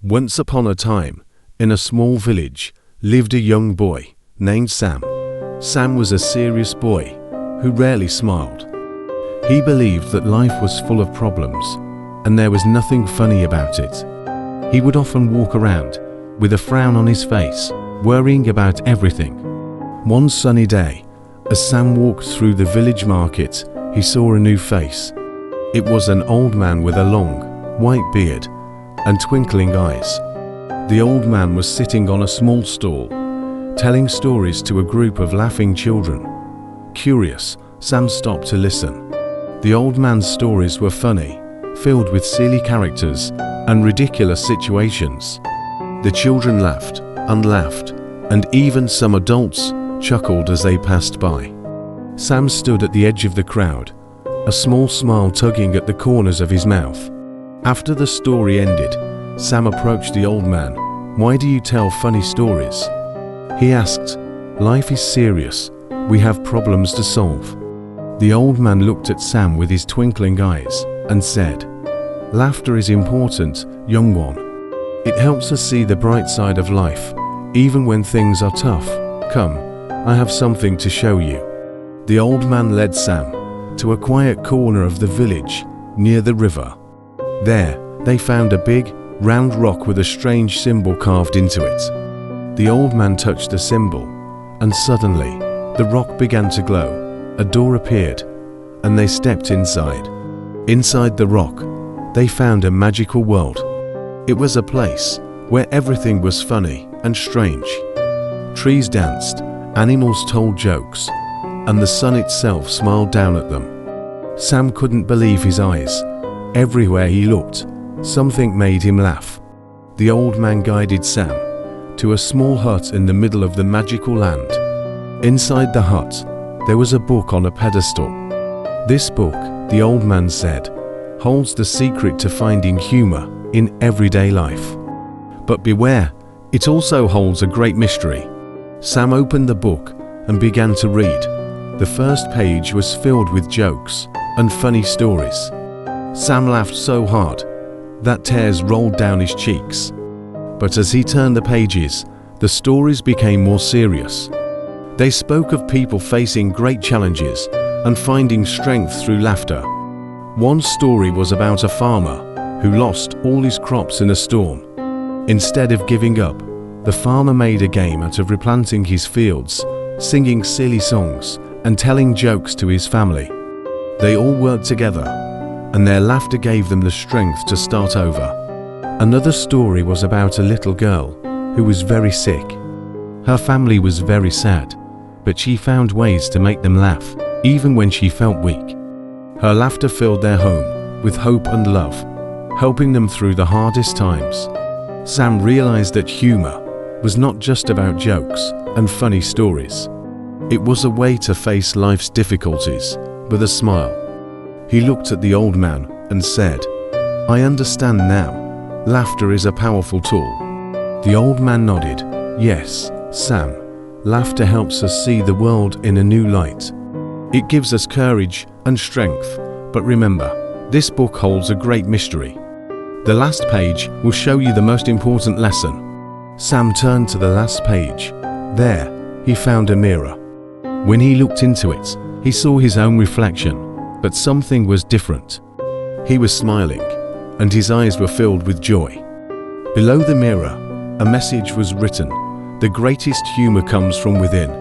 Once upon a time, in a small village, lived a young boy named Sam. Sam was a serious boy who rarely smiled. He believed that life was full of problems, and there was nothing funny about it. He would often walk around with a frown on his face, worrying about everything. One sunny day, as Sam walked through the village market, he saw a new face. It was an old man with a long, white beard and twinkling eyes. The old man was sitting on a small stool, telling stories to a group of laughing children. Curious, Sam stopped to listen. The old man's stories were funny, filled with silly characters and ridiculous situations. The children laughed and laughed, and even some adults chuckled as they passed by. Sam stood at the edge of the crowd, a small smile tugging at the corners of his mouth. After the story ended, Sam approached the old man. "Why do you tell funny stories?" he asked. "Life is serious. We have problems to solve." The old man looked at Sam with his twinkling eyes and said, "Laughter is important, young one. It helps us see the bright side of life, even when things are tough. Come, I have something to show you." The old man led Sam to a quiet corner of the village near the river. There, they found a big, round rock with a strange symbol carved into it. The old man touched the symbol, and suddenly, the rock began to glow. A door appeared, and they stepped inside. Inside the rock, they found a magical world. It was a place where everything was funny and strange. Trees danced, animals told jokes, and the sun itself smiled down at them. Sam couldn't believe his eyes. Everywhere he looked, something made him laugh. The old man guided Sam to a small hut in the middle of the magical land. Inside the hut, there was a book on a pedestal. This book, the old man said, holds the secret to finding humor in everyday life. But beware, it also holds a great mystery. Sam opened the book and began to read. The first page was filled with jokes and funny stories. Sam laughed so hard that tears rolled down his cheeks. But as he turned the pages, the stories became more serious. They spoke of people facing great challenges and finding strength through laughter. One story was about a farmer who lost all his crops in a storm. Instead of giving up, the farmer made a game out of replanting his fields, singing silly songs and telling jokes to his family. They all worked together, and their laughter gave them the strength to start over. Another story was about a little girl who was very sick. Her family was very sad, but she found ways to make them laugh, even when she felt weak. Her laughter filled their home with hope and love, helping them through the hardest times. Sam realized that humor was not just about jokes and funny stories. It was a way to face life's difficulties with a smile. He looked at the old man and said, "I understand now. Laughter is a powerful tool." The old man nodded. "Yes, Sam, laughter helps us see the world in a new light. It gives us courage and strength. But remember, this book holds a great mystery. The last page will show you the most important lesson." Sam turned to the last page. There, he found a mirror. When he looked into it, he saw his own reflection, but something was different. He was smiling, and his eyes were filled with joy. Below the mirror, a message was written: "The greatest humor comes from within."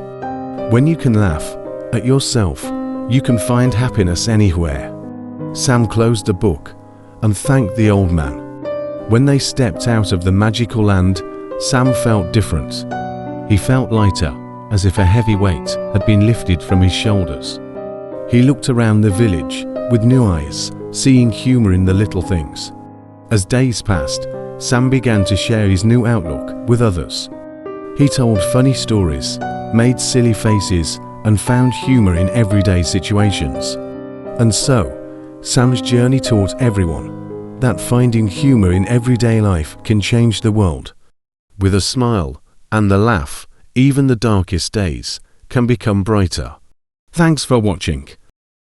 When you can laugh at yourself, you can find happiness anywhere. Sam closed the book and thanked the old man. When they stepped out of the magical land, Sam felt different. He felt lighter, as if a heavy weight had been lifted from his shoulders. He looked around the village with new eyes, seeing humor in the little things. As days passed, Sam began to share his new outlook with others. He told funny stories, made silly faces, and found humor in everyday situations. And so, Sam's journey taught everyone that finding humor in everyday life can change the world. With a smile and a laugh, even the darkest days can become brighter. Thanks for watching.